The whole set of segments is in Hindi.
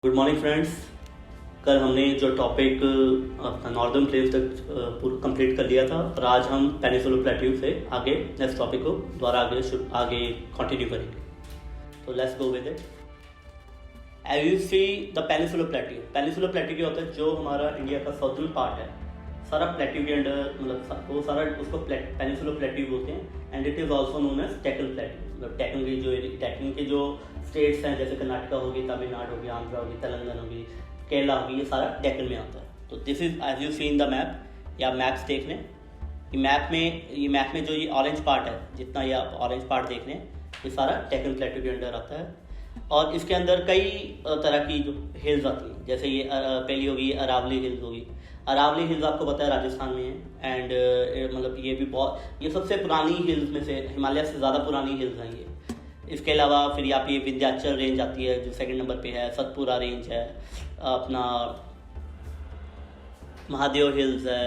Good morning friends. कल हमने जो टॉपिक अपना नॉर्दर्न प्लेन्स तक पूरा कंप्लीट कर लिया था और आज हम पेनिनसुलर प्लेट्यू से आगे नेक्स्ट टॉपिक को दोबारा आगे कंटिन्यू करेंगे। तो let's go with it. As you see the peninsular plateau क्या होता है? जो हमारा इंडिया का साउथर्न पार्ट है सारा प्लेट्यू के अंडर, मतलब वो सारा उसको पेनिनसुलर प्लेट्यू बोलते हैं and it is also known as Deccan plateau. मतलब डेक्कन के जो स्टेट्स हैं जैसे कर्नाटका होगी, तमिलनाडु होगी, आंध्रा होगी, तेलंगाना होगी, केरला होगी, ये सारा डेक्कन में आता है। तो this is as you see in the map, या मैप्स देख लें। ये मैप में जो ये ऑरेंज पार्ट है, जितना ये आप ऑरेंज पार्ट देख रहे हैं, ये सारा डेक्कन प्लेट्यू के अंडर आता है। और इसके अंदर कई तरह की जो हिल्स आती हैं, जैसे ये पहली होगी अरावली हिल्स होगी। अरावली हिल्स आपको पता है राजस्थान में है एंड मतलब ये सबसे पुरानी हिल्स में से, हिमालय से ज़्यादा पुरानी हिल्स हैं ये। इसके अलावा फिर यहाँ पे विंध्याचल रेंज आती है जो सेकंड नंबर पे है, सतपुरा रेंज है, अपना महादेव हिल्स है,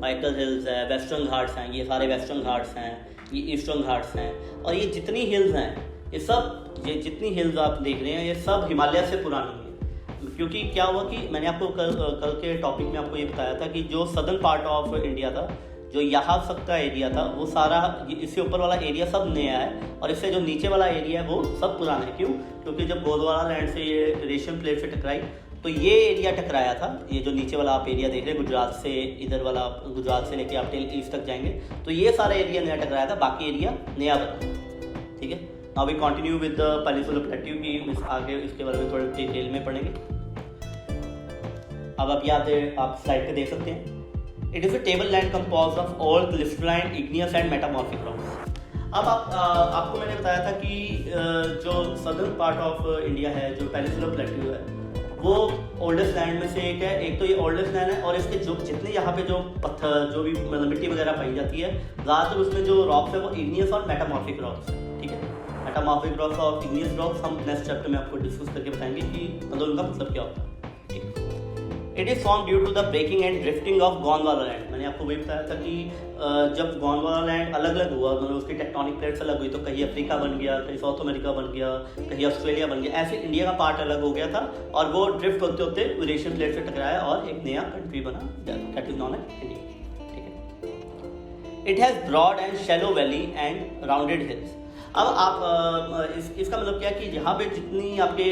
माइकल हिल्स है, वेस्टर्न घाट्स हैं, ये सारे वेस्टर्न घाट्स हैं, ये ईस्टर्न घाट्स हैं। और ये जितनी हिल्स हैं ये जितनी हिल्स आप देख रहे हैं ये सब हिमालय से पुरानी हैं। क्योंकि क्या हुआ कि मैंने आपको कल के टॉपिक में आपको ये बताया था कि जो सदर्न पार्ट ऑफ इंडिया था, जो यहाँ तक का एरिया था, वो सारा इससे ऊपर वाला एरिया सब नया है और इससे जो नीचे वाला एरिया है वो सब पुराना है। क्यों? क्योंकि जब गोंडवाना लैंड से ये रेशियन प्लेट से टकराई तो ये एरिया टकराया था। ये जो नीचे वाला आप एरिया देख रहे हैं गुजरात से, इधर वाला गुजरात से लेके आप टिल ईस्ट तक जाएंगे तो ये सारा एरिया नया टकराया था, बाकी एरिया नया बना। ठीक है, now we continue with the peninsular plateau की आगे इसके बारे में थोड़े डिटेल में पढ़ेंगे। अब आप स्लाइड पे देख सकते हैं। It is a table land composed of all crystalline, igneous and metamorphic rocks. अब आपको मैंने बताया था कि जो सदर्न पार्ट ऑफ इंडिया है, जो पेनिनसुलर प्लेट्यू है, वो ओल्डेस्ट लैंड में से एक है। एक तो ये ओल्डेस्ट लैंड है और इसके जो जितने यहाँ पे जो पत्थर, जो भी मतलब मिट्टी वगैरह पाई जाती है, ज़्यादातर उसमें जो रॉक्स है वो इग्नियस और मेटामॉर्फिक रॉक्स है। ठीक है, मेटामॉर्फिक रॉक्स और इग्नियस रॉक्स हम नेक्स्ट चैप्टर में आपको डिस्कस करके बताएंगे कि मतलब उनका मतलब क्या होता है। ठीक है, it is form due to the breaking and drifting of Gondwana land. मैंने आपको वही बताया था कि जब गोंडवाना लैंड अलग अलग हुआ, मतलब उसकी टेक्टोनिक प्लेट्स अलग हुई, तो कहीं अफ्रीका बन गया, कहीं साउथ अमेरिका बन गया, कहीं ऑस्ट्रेलिया बन गया, ऐसे इंडिया का पार्ट अलग हो गया था और वो ड्रिफ्ट होते होते यूरेशियन प्लेट से टकराया और एक नया कंट्री बना, that is known as India. ठीक है, it has broad and shallow valley and rounded hills. अब आप इसका मतलब क्या है कि यहाँ पे जितनी आपके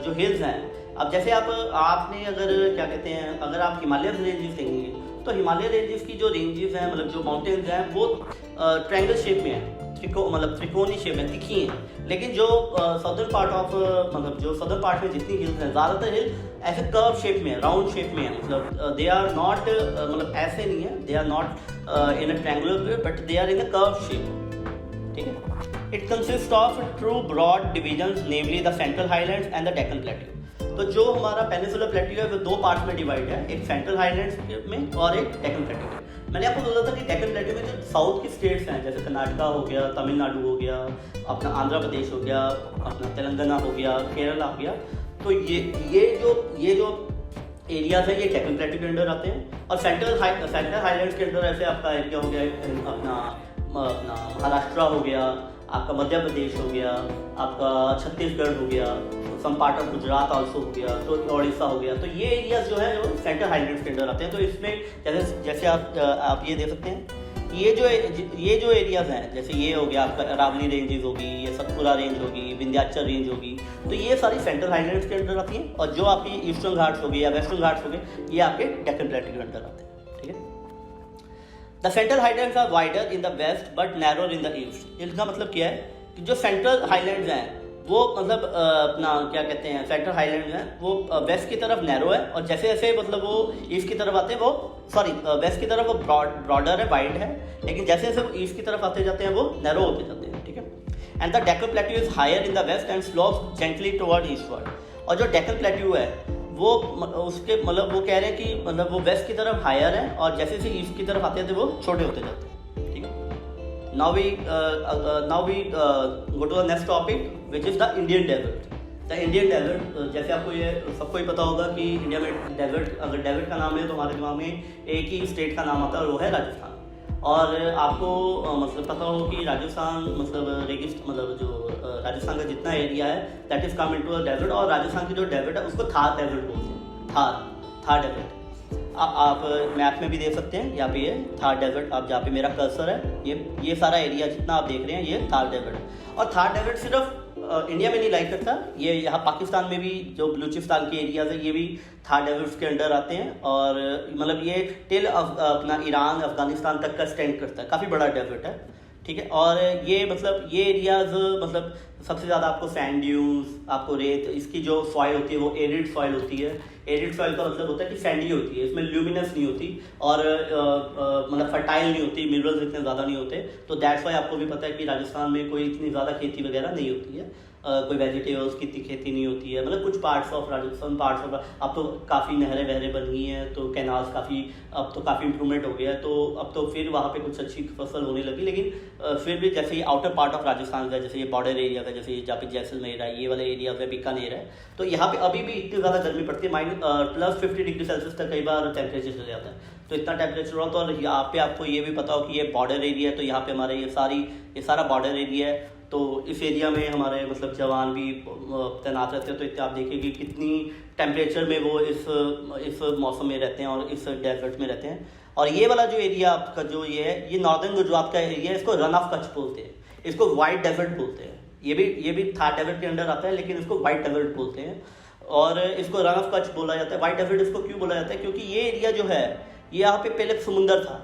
जो हिल्स हैं, अब जैसे आपने अगर क्या कहते हैं, अगर आप हिमालय रेंजेस देखेंगे तो हिमालय रेंजेस की जो रेंजेस हैं, मतलब जो माउंटेन्स हैं, वो ट्रायंगल शेप में है, मतलब त्रिकोणीय शेप में तिखी हैं। लेकिन जो सदर्न पार्ट ऑफ मतलब जो सदर्न पार्ट में जितनी हिल्स हैं, ज़्यादातर हिल ऐसे कर्व शेप में है, राउंड शेप में है। मतलब दे आर नॉट, मतलब ऐसे नहीं है, they are not in a triangular way but they are in a curve shape. ठीक है, it consist of true broad divisions, namely the central highlands and the Deccan plateau. तो जो हमारा पेनिनसुलर प्लेट्यू है वो दो पार्ट्स में डिवाइड है, एक सेंट्रल हाईलैंड्स में और एक डेक्कन प्लेट्यू में। मैंने आपको बोला था कि डेक्कन प्लेट्यू में जो साउथ की स्टेट्स हैं जैसे कर्नाटका हो गया, तमिलनाडु हो गया, अपना आंध्र प्रदेश हो गया, अपना तेलंगाना हो गया, केरला हो गया, तो ये जो एरियाज है ये डेक्कन प्लेट्यू के अंडर आते हैं। और सेंट्रल हाईलैंड्स के अंदर ऐसे आपका एरिया हो गया अपना महाराष्ट्र हो गया, आपका मध्य प्रदेश हो गया, आपका छत्तीसगढ़ हो गया, some part of Gujarat also हो गया, तो उड़ीसा हो गया। तो ये एरियाज जो है वो सेंट्रल हाईलैंड्स के अंडर आते हैं। तो इसमें जैसे आप ये देख सकते हैं, ये जो एरियाज हैं, जैसे ये हो गया आपका अरावली रेंजेस होगी, ये सतपुरा रेंज होगी, विंध्याचल रेंज होगी, तो ये सारी सेंट्रल हाईलैंड्स के अंडर आती हैं। और जो आपकी ईस्टर्न घाट्स हो गए या वेस्टर्न घाट्स हो गए, ये आपके डेक्कन प्लेट्यू के अंडर आते हैं। ठीक है, the central highlands are wider in the west but narrower in the east. इसका मतलब क्या है कि जो सेंट्रल हाईलैंड्स हैं वो मतलब अपना क्या कहते हैं, सेंट्रल हाईलैंड्स हैं वो वेस्ट की तरफ नैरो है और जैसे जैसे मतलब वो ईस्ट की तरफ आते हैं, वो वेस्ट की तरफ वो ब्रॉडर है, वाइड है, लेकिन जैसे जैसे वो ईस्ट की तरफ आते जाते हैं वो नैरो होते जाते हैं। ठीक है, and the Deccan plateau is higher in the west and slopes gently toward eastward. और जो डेक्कन प्लेट्यू है वो उसके मतलब वो कह रहे हैं कि मतलब वो वेस्ट की तरफ हायर है और जैसे जैसे ईस्ट की तरफ आते हैं तो वो छोटे होते जाते हैं। Now we go to the next topic, which is the Indian desert. The Indian desert, जैसे आपको ये सबको ही पता होगा कि इंडिया में डेजर्ट, अगर डेजर्ट का नाम है तो हमारे दिमाग में एक ही स्टेट का नाम आता है और वो है राजस्थान। और आपको मतलब पता हो कि राजस्थान मतलब रेगिस्तान मतलब जो राजस्थान का जितना एरिया है that is come into a desert, और राजस्थान की जो डेजर्ट है उसको थार डेजर्ट बोलते हैं। थार डेजर्ट आप मैप में भी देख सकते हैं, यहाँ पे ये थार डेजर्ट, आप जहाँ पे मेरा कर्सर है ये सारा एरिया जितना आप देख रहे हैं ये थार डेजर्ट। और थार डेजर्ट सिर्फ इंडिया में नहीं लाइक करता, ये यहाँ पाकिस्तान में भी जो बलूचिस्तान के एरियाज है ये भी थार डेजर्ट्स के अंडर आते हैं, और मतलब ये टिल अपना ईरान अफगानिस्तान तक का स्टैंड करता है, काफ़ी बड़ा डेजर्ट है, ठीक है। और ये मतलब ये एरियाज मतलब सबसे ज़्यादा आपको सैंड ड्यून्स, आपको रेत, इसकी जो सॉइल होती है वो एरिड सॉइल होती है। एरिड सॉइल का मतलब होता है कि सैंडी होती है, इसमें ल्यूमिनस नहीं होती और मतलब फर्टाइल नहीं होती, मिनरल्स इतने ज़्यादा नहीं होते, तो दैट्स वाई आपको भी पता है कि राजस्थान में कोई इतनी ज़्यादा खेती वगैरह नहीं होती है, कोई वेजिटेबल्स की इतनी खेती नहीं होती है, मतलब कुछ parts of Rajasthan parts of, अब तो काफ़ी नहरें वहरें बन गई हैं, तो कैनाल्स काफ़ी अब तो काफ़ी इंप्रूवमेंट हो गया है, तो अब तो फिर वहाँ पे कुछ अच्छी फसल होने लगी। लेकिन फिर भी जैसे ये आउटर पार्ट ऑफ राजस्थान का, जैसे ये बॉर्डर एरिया का, जैसे जहाँ पे जैसलमेर है, ये वाला एरिया है, बीकानेर है, तो यहाँ पे अभी भी इतनी ज़्यादा गर्मी पड़ती है, +50 डिग्री सेल्सियस तक कई बार टेम्परेचर चले जाता है, तो इतना टेम्परेचर हो। तो और यहाँ पे आपको ये भी पता हो कि ये बॉर्डर एरिया है, तो यहाँ पे हमारे ये सारा बॉर्डर एरिया है, तो इस एरिया में हमारे मतलब जवान भी तैनात रहते हैं, तो इतने आप देखिए कि कितनी टेम्परेचर में वो इस मौसम में रहते हैं और इस डेजर्ट में रहते हैं। और ये वाला जो एरिया आपका जो ये है, ये नॉर्दर्न गुजरात का एरिया है, इसको रन ऑफ कच्छ बोलते हैं, इसको वाइट डेजर्ट बोलते हैं, ये भी थार डेजर्ट के अंडर आता है, लेकिन इसको वाइट डेजर्ट बोलते हैं, और इसको रन ऑफ कच्छ बोला जाता है। वाइट डेजर्ट इसको क्यों बोला जाता है, क्योंकि ये एरिया जो है ये यहाँ पे पहले समुंदर था,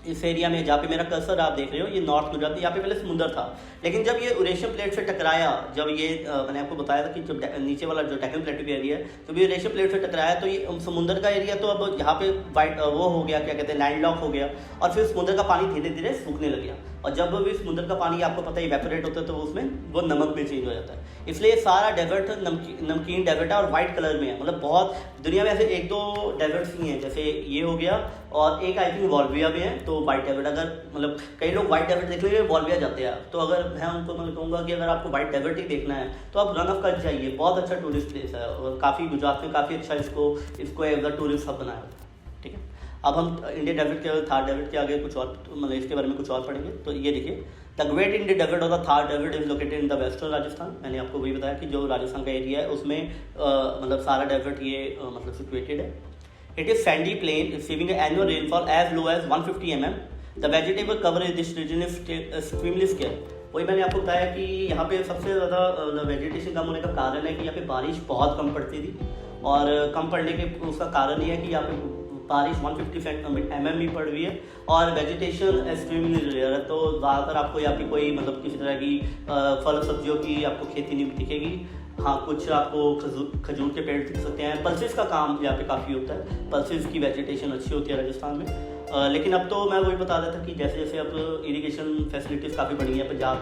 इस एरिया में जहाँ पे मेरा कर्सर आप देख रहे हो, ये नॉर्थ गुजरात, यहाँ पे पहले समुंदर था, लेकिन जब ये यूरेशियन प्लेट से टकराया, जब ये मैंने आपको बताया था कि जब नीचे वाला जो डेक्कन प्लेटू एरिया है, जब ये यूरेशियन प्लेट से टकराया तो ये समुंदर का एरिया तो अब यहाँ पे वाइट वो हो गया, क्या कहते हैं, लैंड लॉक हो गया, और फिर समुंदर का पानी धीरे धीरे सूखने लग गया, और जब भी समुंदर का पानी आपको पता है इवेपोरेट होता है तो उसमें वो नमक में चेंज हो जाता है, इसलिए सारा डेजर्ट नमकीन डेजर्ट है और वाइट कलर में है। मतलब बहुत दुनिया में ऐसे 1-2 डेजर्ट्स ही हैं, जैसे ये हो गया, और एक आई थिंक वॉल्विया में है, तो वाइट डेजर्ट, अगर मतलब कई लोग वाइट डेजर्ट देखने के लिए वॉल्विया जाते हैं, तो अगर मैं उनको मैं कहूँगा कि अगर आपको वाइट डेजर्ट ही देखना है तो आप रन ऑफ कच्छ जाइए, बहुत अच्छा टूरिस्ट प्लेस है, और काफ़ी गुजरात में काफ़ी अच्छा इसको एज अ टूरिस्ट हब बनाया होता है, ठीक है। अब हम इंडियन डेजर्ट के थार डेजर्ट के आगे कुछ और मतलब इसके बारे में कुछ और पढ़ेंगे। तो ये देखिए, the great Indian desert of the Thar desert is located in the western Rajasthan. मैंने आपको वही बताया कि जो राजस्थान का एरिया है उसमें मतलब सारा डेजर्ट ये मतलब सिचुएटेड है। It is sandy plain receiving annual rainfall as low as 150 mm। The vegetable coverage this region is extremely scarce. वही मैंने आपको बताया कि यहाँ पे सबसे ज़्यादा वेजिटेशन कम होने का कारण है कि यहाँ पे बारिश बहुत कम पड़ती थी, और कम पड़ने के उसका कारण ये है कि यहाँ पे बारिश 150 mm ही पड़ रही है, और वेजिटेशन एक्सट्रीमली रेयर है, तो ज़्यादातर आपको यहाँ पे कोई मतलब किसी तरह की फल सब्जियों की आपको खेती नहीं दिखेगी। हाँ, कुछ आपको खजूर के पेड़ दिख सकते हैं, पल्सेस का काम यहाँ पे काफ़ी होता है, पल्सेस की वेजिटेशन अच्छी होती है राजस्थान में। लेकिन अब तो मैं वही बता रहा था कि जैसे जैसे अब इरिगेशन फैसिलिटीज़ काफ़ी बढ़ी हैं, पंजाब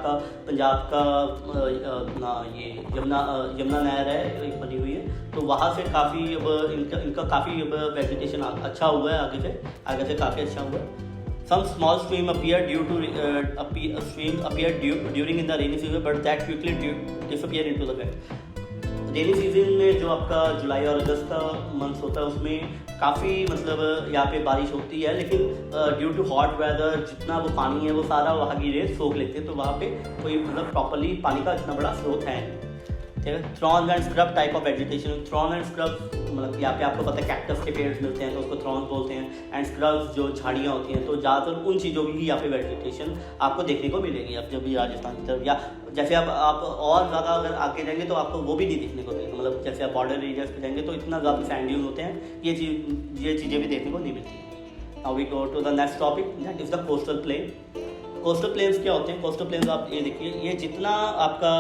का ये यमुना नहर है एक बनी हुई है, तो वहाँ से काफ़ी अब इनका काफ़ी अब वेजिटेशन अच्छा हुआ है, आगे से काफ़ी अच्छा हुआ है। Some small stream appear during in the rainy season, but that quickly disappear into the wet. Rainy season में जो आपका जुलाई और अगस्त का मंथ होता है उसमें काफ़ी मतलब यहाँ पे बारिश होती है, लेकिन ड्यू टू हॉट वेदर जितना वो पानी है वो सारा वहाँ की रेत सोख लेते हैं, तो वहाँ पे कोई मतलब प्रॉपरली पानी का इतना बड़ा स्रोत है नहीं, ठीक है। Thrones and scrub type of vegetation. Thrown and scrub मतलब यहाँ पे आपको पता है कैक्टस के पेड़ मिलते हैं तो उसको थ्रॉन्स बोलते हैं, एंड स्क्रब्स जो झाड़ियाँ होती हैं, तो ज़्यादातर उन चीज़ों की ही यहाँ पे वेजिटेशन आपको देखने को मिलेगी। आप जब भी राजस्थान की तरफ, या जैसे आप और ज़्यादा अगर आगे जाएंगे तो आपको वो भी नहीं देखने को मिलेगा, मतलब जैसे आप बॉर्डर एरियाज पे जाएंगे तो इतना ज़्यादा सैंड ड्यून होते हैं, ये चीज़ें भी देखने को नहीं मिलती। Now we go to the next topic, that is the coastal plain. Coastal plains क्या होते हैं? कोस्टल प्लेन्स आप ये देखिए, ये जितना आपका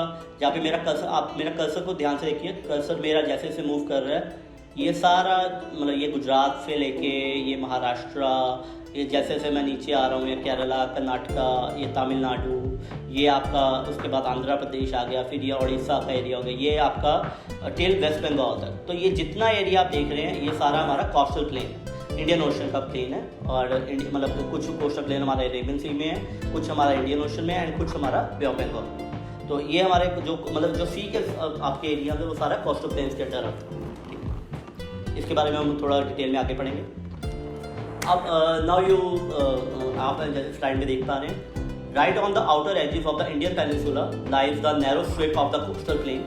जहाँ पे मेरा कर्सर, आप मेरा कर्सर को ध्यान से देखिए, कर्सर मेरा जैसे जैसे मूव कर रहा है, ये सारा मतलब ये गुजरात से लेके ये महाराष्ट्र, ये जैसे जैसे मैं नीचे आ रहा हूँ, ये केरला, कर्नाटका, ये तमिलनाडु, ये आपका उसके बाद आंध्र प्रदेश आ गया, फिर ये उड़ीसा का एरिया हो गया, ये आपका टिल वेस्ट बंगाल तक। तो ये जितना एरिया आप देख रहे हैं ये सारा हमारा कोस्टल प्लेन है, इंडियन ओशन का प्लेन है, और मतलब कुछ कोस्टल प्लेन हमारे अरेबियन सी में है, कुछ हमारा इंडियन ओशन में है, एंड कुछ हमारा बे ऑफ बंगाल। तो ये हमारे जो मतलब जो सी के आपके एरिया में वो सारा कोस्टल प्लेन्स के अंडर आता है, ठीक है। इसके बारे में हम थोड़ा डिटेल में आगे पढ़ेंगे। अब नाउ यू आप जैसे स्लाइड में देख पा रहे हैं, right on the outer edges of the Indian peninsula lies the narrow strip of the coastal plain.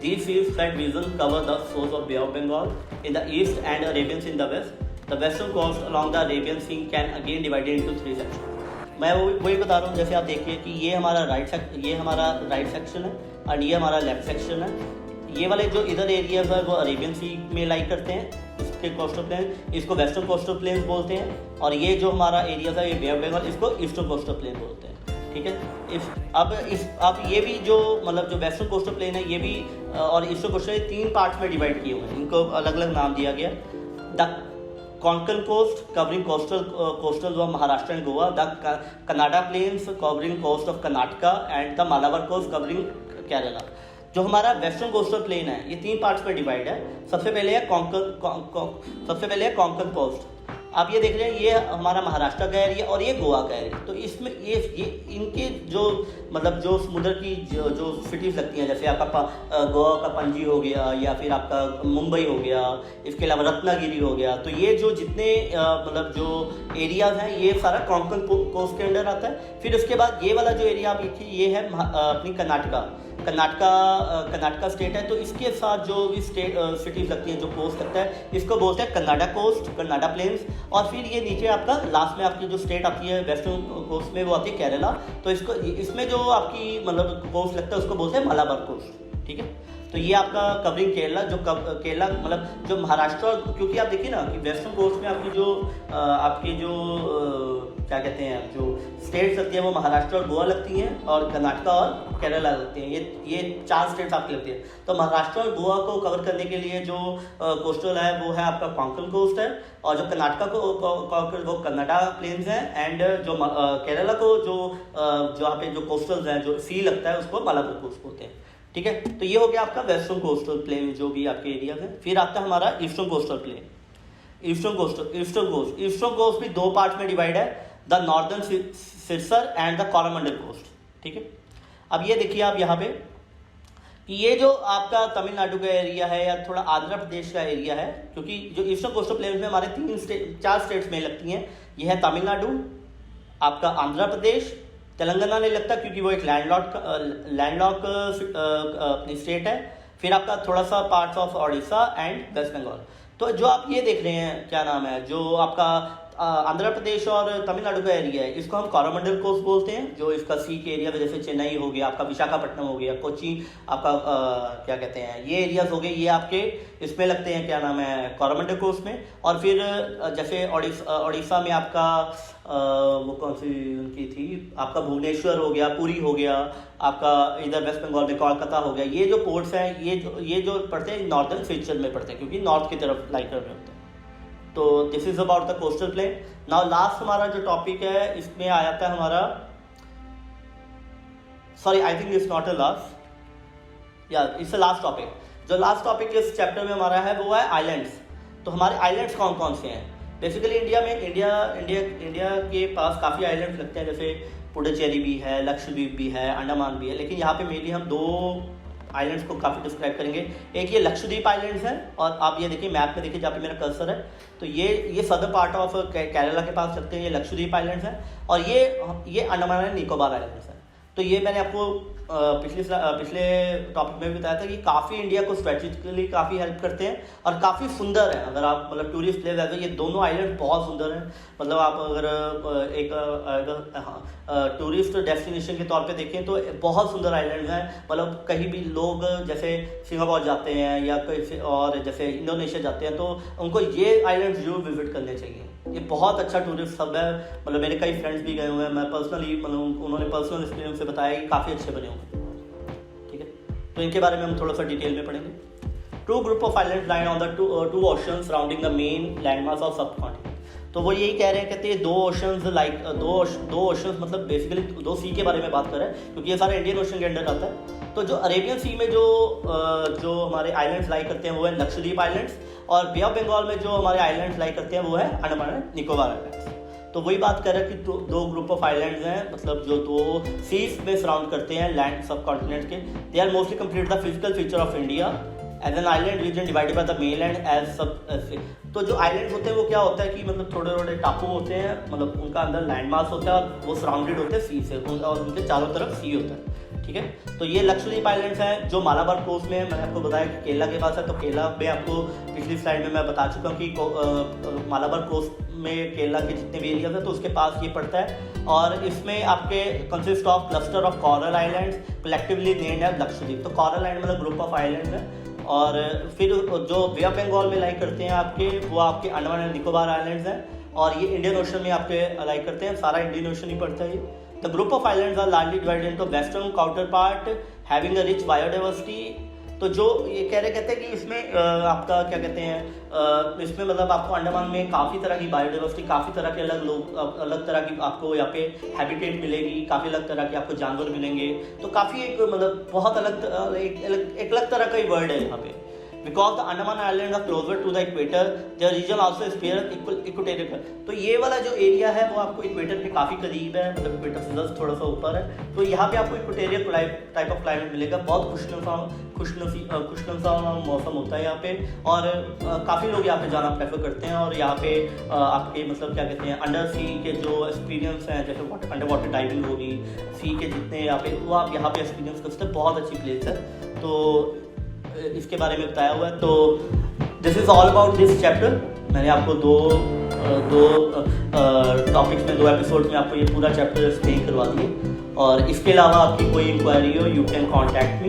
These seas flat regions cover the shores of Bay of Bengal in the east and Arabian Sea in the west. The western coast along the Arabian Sea can again divided into three sections. मैं वही बता रहा हूँ, जैसे आप देखिए कि ये हमारा राइट सेक्शन है और ये हमारा लेफ्ट सेक्शन है। ये वाले जो इधर एरियाज है वो अरेबियन सी में लाई करते हैं, इसके कोस्टल प्लेन, इसको वेस्टर्न कोस्टल प्लेन्स बोलते हैं। और ये जो हमारा एरिया था ये बे ऑफ बंगाल, इसको ईस्टर्न कोस्टल प्लेन बोलते हैं। ठीक है, अब ये भी जो मतलब जो वेस्टर्न कोस्टल प्लेन है ये भी और ईस्टर्न कोस्टल तीन पार्ट्स में डिवाइड किए हुए हैं, इनको अलग अलग नाम दिया गया। The Konkan coast covering coastal of Maharashtra and Goa, the Kannada plains covering coast of Karnataka and the Malabar coast covering Kerala. जो हमारा वेस्टर्न कोस्टल प्लेन है ये तीन पार्ट्स में डिवाइड है। सबसे पहले है कोंकण कोस्ट। आप ये देख रहे हैं ये हमारा महाराष्ट्र का एरिया और ये गोवा का एरिया। तो इसमें ये इनके जो मतलब जो समुद्र की जो सिटीज़ लगती हैं, जैसे आपका गोवा का पणजी हो गया या फिर आपका मुंबई हो गया, इसके अलावा रत्नागिरी हो गया। तो ये जो जितने मतलब जो एरियाज़ हैं ये सारा कोंकण कोस्ट के अंडर आता है। फिर उसके बाद ये वाला जो एरिया आप देखिए ये है अपनी कर्नाटका स्टेट है। तो इसके साथ जो भी सिटीज़ लगती हैं, जो कोस्ट लगता है, इसको बोलते हैं कन्नाडा कोस्ट, कन्नाडा प्लेन्स। और फिर ये नीचे आपका लास्ट में आपकी जो स्टेट आती है वेस्टर्न कोस्ट में वो आती है केरला। तो इसमें जो आपकी मतलब कोस्ट लगता है उसको बोलते हैं मालाबार कोस्ट। ठीक है, तो ये आपका कवरिंग केरला, जो केरला मतलब जो महाराष्ट्र, क्योंकि आप देखिए ना कि वेस्टर्न कोस्ट में आपकी जो क्या कहते हैं जो स्टेट्स लगती हैं वो महाराष्ट्र और गोवा लगती हैं और कर्नाटका और केरला लगती हैं। ये चार स्टेट्स आपकी लगती हैं। तो महाराष्ट्र और गोवा को कवर करने के लिए जो कोस्टल है वो है आपका कोंकण कोस्ट है, और जो कर्नाटका को वो कन्नाडा प्लेन्स हैं, एंड जो केरला को जो यहाँ पे जो कोस्टल्स हैं जो सी लगता है उसको मालाबार कोस्ट बोलते हैं। ठीक है, तो ये हो गया आपका वेस्टर्न कोस्टल प्लेन जो भी आपके एरिया है। फिर आता है हमारा eastern coastal plain. Eastern coast भी दो पार्ट में डिवाइड है, the northern Circars and the Coromandel coast. ठीक है, अब ये देखिए आप यहाँ पे कि ये जो आपका तमिलनाडु का एरिया है या थोड़ा आंध्र प्रदेश का एरिया है, क्योंकि जो ईस्टर्न कोस्टल प्लेन में हमारे चार स्टेट्स में लगती हैं। ये है तमिलनाडु, आपका आंध्र प्रदेश, तेलंगाना नहीं लगता क्योंकि वो एक लैंडलॉक अपनी स्टेट है। फिर आपका थोड़ा सा parts of Odisha and west Bengal. तो जो आप ये देख रहे हैं क्या नाम है, जो आपका आंध्र प्रदेश और तमिलनाडु का एरिया है, इसको हम कोरोमंडल कोस्ट बोलते हैं। जो इसका सी के एरिया में जैसे चेन्नई हो गया, आपका विशाखापट्टनम हो गया, कोची, आपका क्या कहते हैं ये एरियाज हो गए, ये आपके इसमें लगते हैं क्या नाम है कोरोमंडल कोस्ट में। और फिर जैसे ओडिशा में आपका वो कौन सी उनकी थी, आपका भुवनेश्वर हो गया, पुरी हो गया, आपका इधर वेस्ट बंगाल में कोलकाता हो गया। ये जो पोर्ट्स हैं ये जो पड़ते हैं नॉर्दर्न फीचर में पड़ते हैं क्योंकि नॉर्थ की तरफ लाई कर रहे होते हैं। तो this is about the coastal plane. Now last हमारा जो टॉपिक है इसमें आ जाता है हमारा, sorry I think it's not a last, या इट्स अ लास्ट टॉपिक। जो लास्ट टॉपिक इस चैप्टर में हमारा है वो है आइलैंड्स। तो हमारे आइलैंड्स कौन कौन से हैं? बेसिकली इंडिया के पास काफ़ी आइलैंड्स लगते हैं, जैसे पुडुचेरी भी है, लक्षद्वीप भी है, अंडमान भी है। लेकिन यहाँ पे मेनली हम दो आइलैंड्स को काफ़ी डिस्क्राइब करेंगे। एक ये लक्षद्वीप आइलैंड्स है, और आप ये देखिए मैप में देखिए जहाँ पे मेरा कर्सर है, तो ये सदर पार्ट ऑफ केरला के पास लगते हैं, ये लक्षद्वीप आइलैंड्स हैं। और ये अंडमान एंड निकोबार आइलैंड्स हैं। तो ये मैंने आपको पिछले टॉपिक में भी बताया था कि काफ़ी इंडिया को स्ट्रेटेजिकली काफ़ी हेल्प करते हैं और काफ़ी सुंदर है। अगर आप मतलब टूरिस्ट प्लेस है, ये दोनों आइलैंड बहुत सुंदर हैं। मतलब आप अगर एक टूरिस्ट डेस्टिनेशन के तौर पे देखें तो बहुत सुंदर आइलैंड हैं। मतलब कहीं भी लोग जैसे सिंगापुर जाते हैं या कहीं और जैसे इंडोनेशिया जाते हैं तो उनको ये आइलैंड जरूर विजिट करने चाहिए। ये बहुत अच्छा टूरिस्ट हब है। मतलब मेरे कई फ्रेंड्स भी गए हुए हैं, मैं पर्सनली मतलब उन्होंने पर्सनल एक्सपीरियंस से बताया कि काफ़ी अच्छे बने हुए। ठीक है, तो इनके बारे में हम थोड़ा सा डिटेल में पढ़ेंगे। Two group of islands lying on the two oceans surrounding the main landmass of subcontinent. तो वो यही कह रहे हैं, कहते हैं दो ओशंस लाइक दो ओशंस मतलब बेसिकली दो सी के बारे में बात कर रहे हैं क्योंकि ये सारा इंडियन ओशन के अंडर आता है। तो जो अरेबियन सी में जो हमारे आइलैंड्स लाई करते हैं वो है लक्षद्वीप आइलैंड्स, और बे ऑफ बंगाल में जो हमारे आइलैंड्स लाई करते हैं वो है अंडमान एंड निकोबार आइलैंड्स। तो वही बात कर रहे हैं कि दो ग्रुप ऑफ आइलैंड्स हैं, मतलब जो दो सीज में सराउंड करते हैं लैंड सब कॉन्टिनेंट के। They are mostly complete the physical feature of India as an island region divided by the mainland as sub. तो जो आइलैंड होते हैं वो क्या होता है कि मतलब थोड़े थोड़े टापू होते हैं, मतलब उनका अंदर लैंड मास होता है और वो सराउंडेड होते हैं सी से, और उनके चारों तरफ सी होता है, ठीक है। तो ये लक्षद्वीप आइलैंड्स हैं जो मालाबार कोस्ट में है। मैंने आपको बताया कि केरला के पास है, तो केरला में आपको पिछली स्लाइड में मैं बता चुका हूँ कि मालाबार कोस्ट में केरला के जितने भी एरियाज है तो उसके पास ये पड़ता है। और इसमें आपके consist of cluster of coral islands collectively named as Lakshadweep. तो कोरल आइलैंड मतलब ग्रुप ऑफ आइलैंड्स है। और फिर जो बे ऑफ बंगाल में लाई करते हैं आपके, वो आपके अंडमान एंड निकोबार आइलैंड्स हैं। और ये इंडियन ओशन में आपके लाई करते हैं, सारा इंडियन ओशन ही पड़ता है ये। The group of islands are largely divided into western counterpart having a rich biodiversity. तो जो ये कहते हैं कि इसमें आपका क्या कहते हैं, इसमें मतलब आपको अंडमान में काफ़ी तरह की बायोडाइवर्सिटी, काफ़ी तरह के अलग लोग, अलग तरह की आपको यहाँ पे हैबिटेट मिलेगी, काफ़ी अलग तरह के आपको जानवर मिलेंगे। तो काफ़ी एक मतलब बहुत एक अलग तरह का ही वर्ल्ड है यहाँ पे। Because the Andaman island are closer to the equator, the region also sphere equatorial. तो ये वाला जो एरिया है वो आपको इक्वेटर के काफ़ी करीब है, मतलब इक्वेटर से जस्ट थोड़ा सा ऊपर है। तो यहाँ पे आपको इक्वेटोरियल टाइप ऑफ क्लाइमेट मिलेगा, बहुत खुशनुमा मौसम होता है यहाँ पे। और काफ़ी लोग यहाँ पे जाना प्रेफर करते हैं। और यहाँ पे आपके मतलब क्या कहते हैं, अंडर सी के जो एक्सपीरियंस हैं, जैसे अंडर वाटर डाइविंग होगी, सी के जितने यहाँ पे, वो आप यहाँ पे एक्सपीरियंस कर सकते हैं। बहुत अच्छी प्लेस है, तो इसके बारे में बताया हुआ है। तो this is all about this chapter. मैंने आपको दो टॉपिक्स में, 2 एपिसोड में आपको ये पूरा चैप्टर एक्सप्लेन करवा दिए। और इसके अलावा आपकी कोई इंक्वायरी हो, यू कैन कॉन्टैक्ट मी।